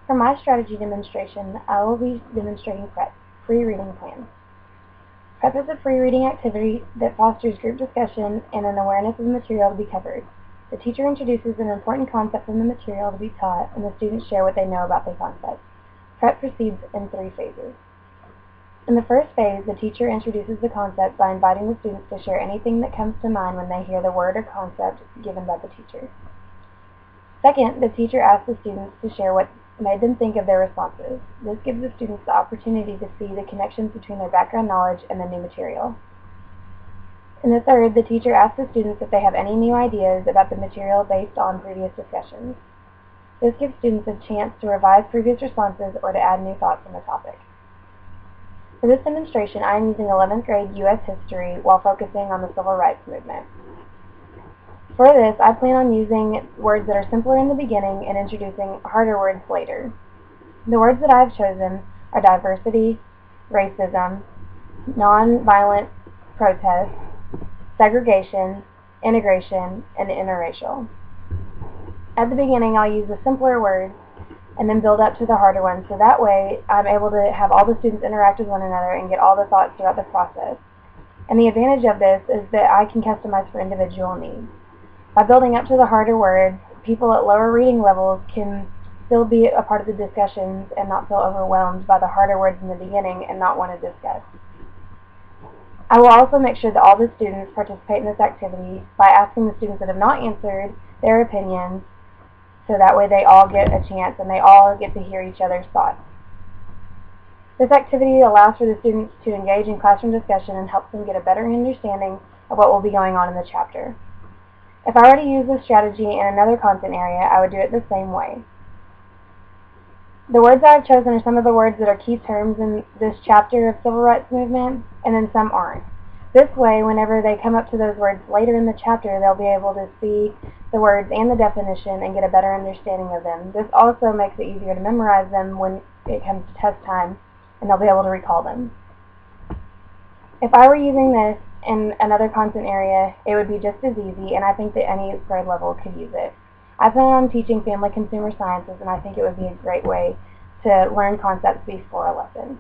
For my strategy demonstration, I will be demonstrating PreP, free reading plan. PreP is a free reading activity that fosters group discussion and an awareness of the material to be covered. The teacher introduces an important concept from the material to be taught, and the students share what they know about the concept. PreP proceeds in 3 phases. In the first phase, the teacher introduces the concept by inviting the students to share anything that comes to mind when they hear the word or concept given by the teacher. Second, the teacher asks the students to share what made them think of their responses. This gives the students the opportunity to see the connections between their background knowledge and the new material. In the third, the teacher asks the students if they have any new ideas about the material based on previous discussions. This gives students a chance to revise previous responses or to add new thoughts on the topic. For this demonstration, I am using 11th grade U.S. history while focusing on the Civil Rights Movement. For this, I plan on using words that are simpler in the beginning and introducing harder words later. The words that I have chosen are diversity, racism, nonviolent protest, segregation, integration, and interracial. At the beginning, I'll use the simpler words and then build up to the harder ones, so that way I'm able to have all the students interact with one another and get all the thoughts throughout the process. And the advantage of this is that I can customize for individual needs. By building up to the harder words, people at lower reading levels can still be a part of the discussions and not feel overwhelmed by the harder words in the beginning and not want to discuss. I will also make sure that all the students participate in this activity by asking the students that have not answered their opinions, so that way they all get a chance and they all get to hear each other's thoughts. This activity allows for the students to engage in classroom discussion and helps them get a better understanding of what will be going on in the chapter. If I were to use this strategy in another content area, I would do it the same way. The words I have chosen are some of the words that are key terms in this chapter of Civil Rights Movement, and then some aren't. This way, whenever they come up to those words later in the chapter, they'll be able to see the words and the definition and get a better understanding of them. This also makes it easier to memorize them when it comes to test time, and they'll be able to recall them. If I were using this in another content area, it would be just as easy, and I think that any grade level could use it. I plan on teaching family consumer sciences, and I think it would be a great way to learn concepts before a lesson.